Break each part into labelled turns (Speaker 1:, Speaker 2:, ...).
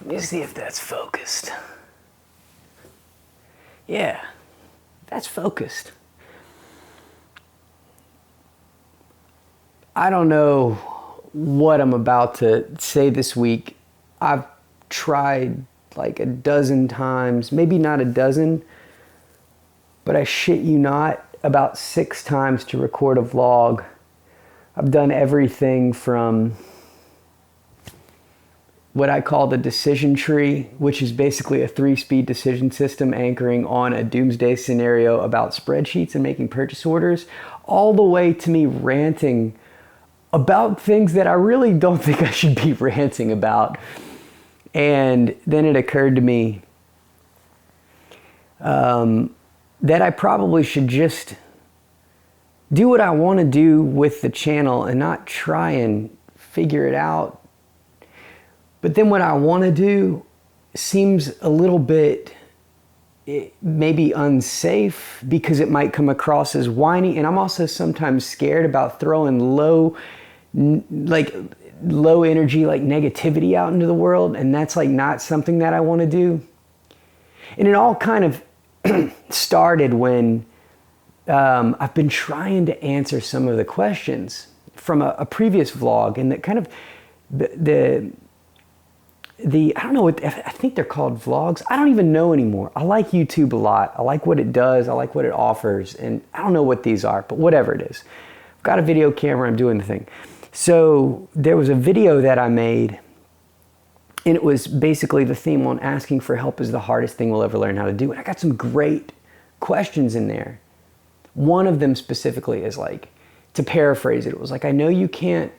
Speaker 1: Let me see if that's focused. Yeah, that's focused. I don't know what I'm about to say this week. I've tried like a dozen times, maybe not a dozen, but I shit you not, about 6 times to record a vlog. I've done everything from what I call the decision tree, which is basically a 3-speed decision system anchoring on a doomsday scenario about spreadsheets and making purchase orders, all the way to me ranting about things that I really don't think I should be ranting about. And then it occurred to me that I probably should just do what I want to do with the channel and not try and figure it out. But then what I want to do seems a little bit maybe unsafe because it might come across as whiny. And I'm also sometimes scared about throwing low energy, like negativity out into the world. And that's like not something that I want to do. And it all kind of started when I've been trying to answer some of the questions from a previous vlog, and that kind of the I don't know what, I think they're called vlogs. I don't even know anymore. I like YouTube a lot. I like what it does. I like what it offers. And I don't know what these are, but whatever it is. I've got a video camera. I'm doing the thing. So there was a video that I made, and it was basically the theme on asking for help is the hardest thing we'll ever learn how to do. And I got some great questions in there. One of them specifically is like, to paraphrase it, it was like, I know you can't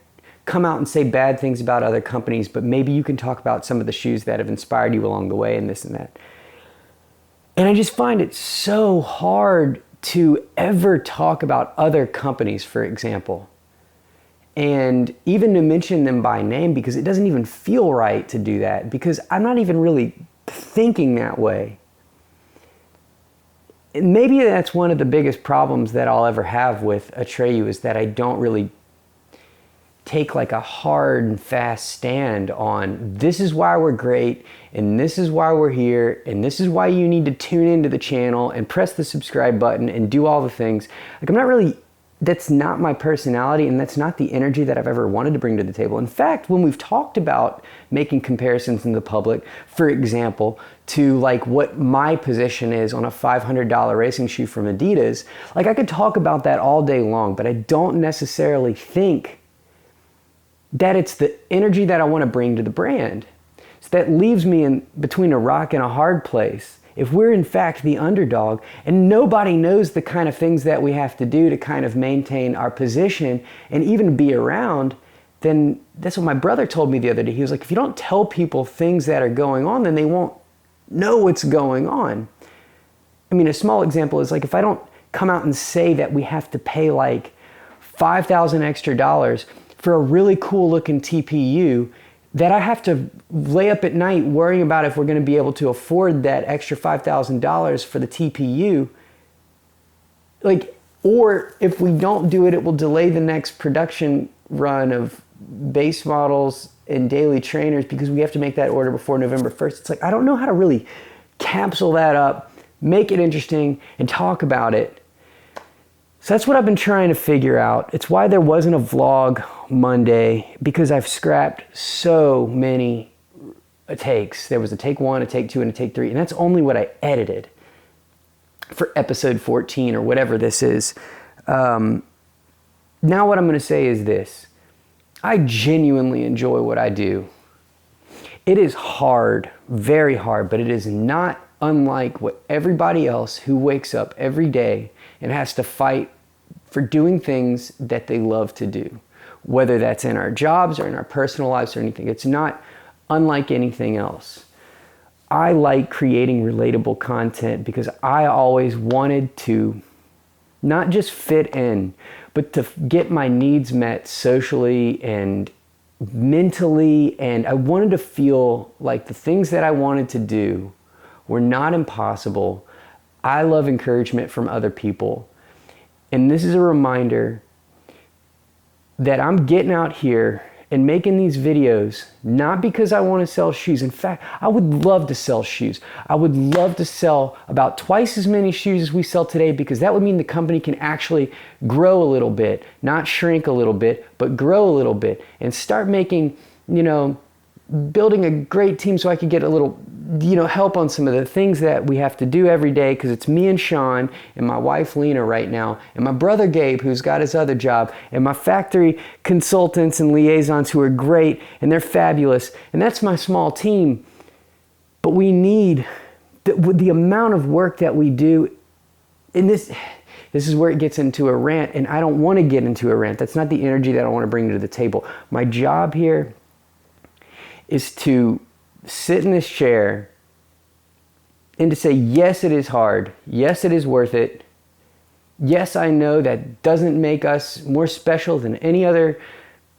Speaker 1: come out and say bad things about other companies, but maybe you can talk about some of the shoes that have inspired you along the way and this and that. And I just find it so hard to ever talk about other companies, for example, and even to mention them by name, because it doesn't even feel right to do that, because I'm not even really thinking that way. And maybe that's one of the biggest problems that I'll ever have with Atreyu, is that I don't really take like a hard and fast stand on this is why we're great, and this is why we're here, and this is why you need to tune into the channel and press the subscribe button and do all the things. Like, I'm not really, that's not my personality, and that's not the energy that I've ever wanted to bring to the table. In fact, when we've talked about making comparisons in the public, for example, to like what my position is on a $500 racing shoe from Adidas, like I could talk about that all day long, but I don't necessarily think that it's the energy that I want to bring to the brand. So that leaves me in between a rock and a hard place. If we're in fact the underdog and nobody knows the kind of things that we have to do to kind of maintain our position and even be around, then that's what my brother told me the other day. He was like, if you don't tell people things that are going on, then they won't know what's going on. I mean, a small example is like, if I don't come out and say that we have to pay like $5,000 extra for a really cool looking TPU that I have to lay up at night worrying about if we're going to be able to afford that extra $5,000 for the TPU, like, or if we don't do it, it will delay the next production run of base models and daily trainers because we have to make that order before November 1st. It's like, I don't know how to really capsule that up, make it interesting, and talk about it. So that's what I've been trying to figure out. It's why there wasn't a vlog Monday, because I've scrapped so many takes. There was a take 1, a take 2, and a take 3, and that's only what I edited for episode 14 or whatever this is. Now what I'm going to say is this. I genuinely enjoy what I do. It is hard, very hard, but it is not unlike what everybody else who wakes up every day and has to fight for doing things that they love to do, whether that's in our jobs or in our personal lives or anything. It's not unlike anything else. I like creating relatable content because I always wanted to not just fit in, but to get my needs met socially and mentally, and I wanted to feel like the things that I wanted to do were not impossible. I love encouragement from other people. And this is a reminder that I'm getting out here and making these videos, not because I want to sell shoes. In fact, I would love to sell shoes. I would love to sell about twice as many shoes as we sell today, because that would mean the company can actually grow a little bit, not shrink a little bit, but grow a little bit and start making, building a great team so I could get a little, help on some of the things that we have to do every day, because it's me and Sean and my wife Lena right now, and my brother Gabe, who's got his other job, and my factory consultants and liaisons who are great, and they're fabulous, and that's my small team. But we need the amount of work that we do, and this is where it gets into a rant, and I don't want to get into a rant. That's not the energy that I want to bring to the table. My job here is to sit in this chair and to say, yes, it is hard. Yes, it is worth it. Yes, I know that doesn't make us more special than any other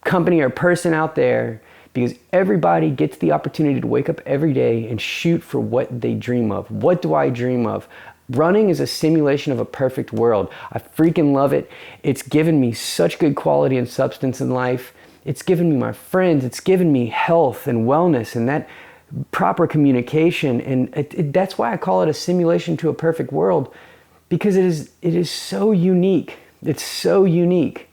Speaker 1: company or person out there, because everybody gets the opportunity to wake up every day and shoot for what they dream of. What do I dream of? Running is a simulation of a perfect world. I freaking love it. It's given me such good quality and substance in life. It's given me my friends. It's given me health and wellness and that proper communication. And that's why I call it a simulation to a perfect world, because it is so unique. It's so unique.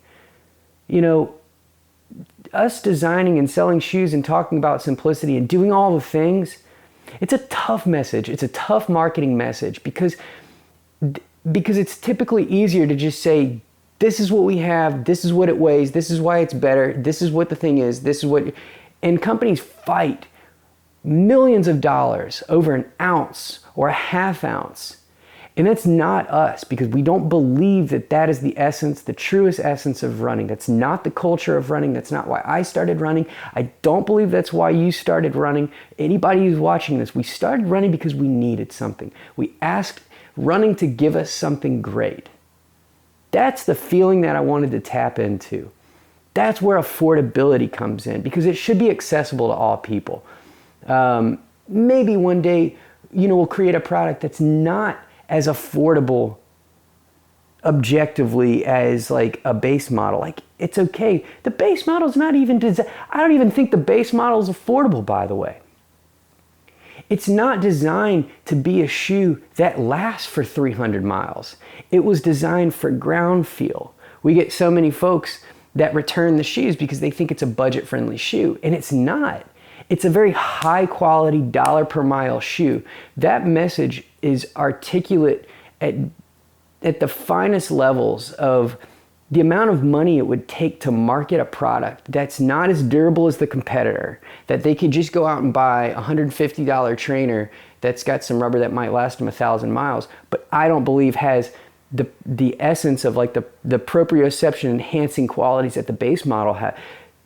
Speaker 1: Us designing and selling shoes and talking about simplicity and doing all the things, it's a tough message. It's a tough marketing message, because it's typically easier to just say, this is what we have, this is what it weighs, this is why it's better, this is what the thing is, this is what... And companies fight millions of dollars over an ounce or a half ounce. And that's not us, because we don't believe that that is the essence, the truest essence of running. That's not the culture of running. That's not why I started running. I don't believe that's why you started running. Anybody who's watching this, we started running because we needed something. We asked running to give us something great. That's the feeling that I wanted to tap into. That's where affordability comes in, because it should be accessible to all people. Maybe one day, we'll create a product that's not as affordable objectively as like a base model. Like, it's okay. The base model is not even designed. I don't even think the base model is affordable, by the way. It's not designed to be a shoe that lasts for 300 miles. It was designed for ground feel. We get so many folks that return the shoes because they think it's a budget-friendly shoe, and it's not. It's a very high quality dollar per mile shoe. That message is articulate at the finest levels of the amount of money it would take to market a product that's not as durable as the competitor, that they could just go out and buy a $150 trainer that's got some rubber that might last them 1,000 miles, but I don't believe has the essence of like the proprioception enhancing qualities that the base model has.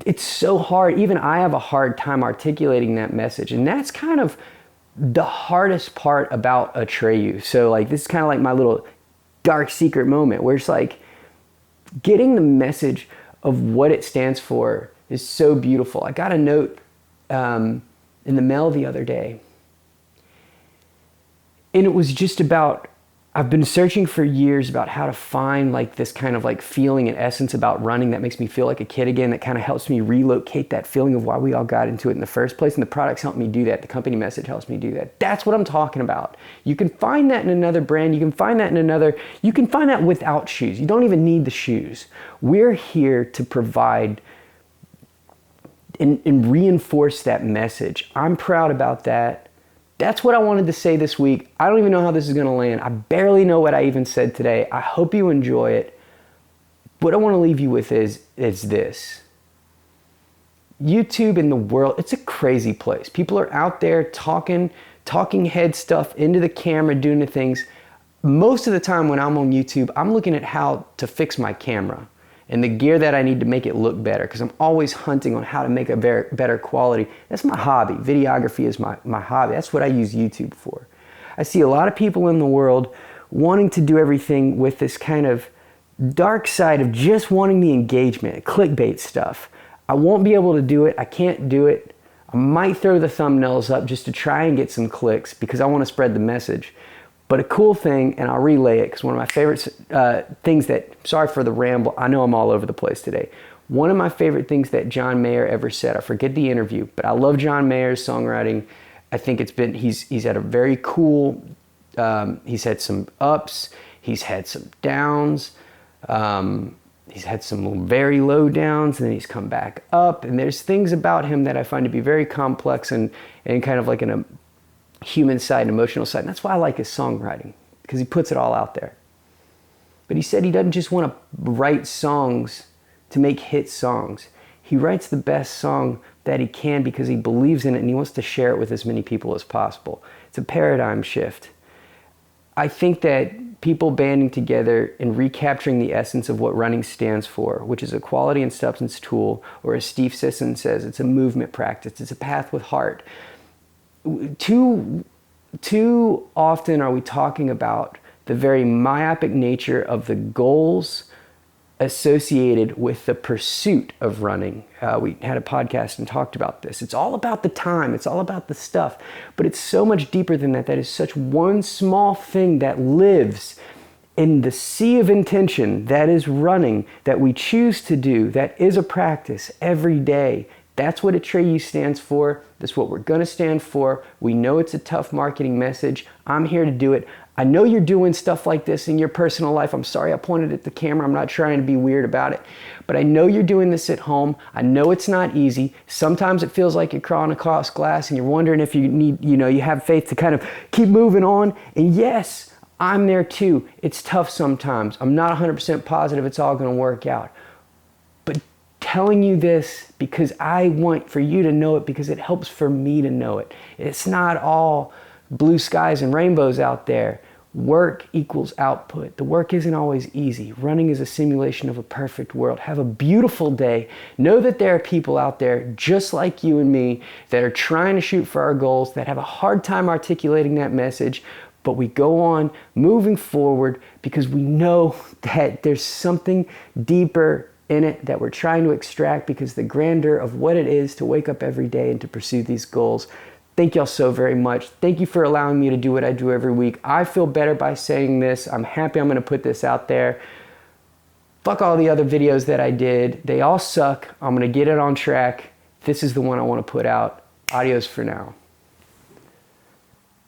Speaker 1: It's so hard. Even I have a hard time articulating that message. And that's kind of the hardest part about Atreyu. So like, this is kind of like my little dark secret moment where it's like, getting the message of what it stands for is so beautiful. I got a note in the mail the other day, and it was just about, I've been searching for years about how to find like this kind of like feeling and essence about running that makes me feel like a kid again, that kind of helps me relocate that feeling of why we all got into it in the first place. And the products help me do that. The company message helps me do that. That's what I'm talking about. You can find that in another brand. You can find that you can find that without shoes. You don't even need the shoes. We're here to provide and reinforce that message. I'm proud about that. That's what I wanted to say this week. I don't even know how this is going to land. I barely know what I even said today. I hope you enjoy it. What I want to leave you with is this. YouTube in the world, it's a crazy place. People are out there talking head stuff into the camera, doing the things. Most of the time when I'm on YouTube, I'm looking at how to fix my camera and the gear that I need to make it look better, because I'm always hunting on how to make a better quality. That's my hobby. Videography is my hobby. That's what I use YouTube for. I see a lot of people in the world wanting to do everything with this kind of dark side of just wanting the engagement, clickbait stuff. I won't be able to do it. I can't do it. I might throw the thumbnails up just to try and get some clicks because I want to spread the message. But a cool thing, and I'll relay it because one of my favorite things that, sorry for the ramble, I know I'm all over the place today. One of my favorite things that John Mayer ever said, I forget the interview, but I love John Mayer's songwriting. I think he's had a very cool, he's had some ups, he's had some downs, he's had some very low downs, and then he's come back up. And there's things about him that I find to be very complex and kind of like in a human side and emotional side. And that's why I like his songwriting, because he puts it all out there. But he said he doesn't just want to write songs to make hit songs. He writes the best song that he can because he believes in it and he wants to share it with as many people as possible. It's a paradigm shift. I think that people banding together and recapturing the essence of what running stands for, which is a quality and substance tool, or as Steve Sisson says, it's a movement practice, it's a path with heart. Too often are we talking about the very myopic nature of the goals associated with the pursuit of running. We had a podcast and talked about this. It's all about the time. It's all about the stuff. But it's so much deeper than that. That is such one small thing that lives in the sea of intention that is running, that we choose to do, that is a practice every day. That's what Atreyu stands for. That's what we're going to stand for. We know it's a tough marketing message. I'm here to do it. I know you're doing stuff like this in your personal life. I'm sorry I pointed at the camera. I'm not trying to be weird about it. But I know you're doing this at home. I know it's not easy. Sometimes it feels like you're crawling across glass and you're wondering if you need, you have faith to kind of keep moving on. And yes, I'm there too. It's tough sometimes. I'm not 100% positive it's all going to work out. But telling you this because I want for you to know it, because it helps for me to know it. It's not all blue skies and rainbows out there. Work equals output. The work isn't always easy. Running is a simulation of a perfect world. Have a beautiful day. Know that there are people out there just like you and me that are trying to shoot for our goals, that have a hard time articulating that message, but we go on moving forward because we know that there's something deeper in it that we're trying to extract, because the grandeur of what it is to wake up every day and to pursue these goals. Thank y'all so very much. Thank you for allowing me to do what I do every week. I feel better by saying this. I'm happy I'm going to put this out there. Fuck all the other videos that I did. They all suck. I'm going to get it on track. This is the one I want to put out. Adios for now.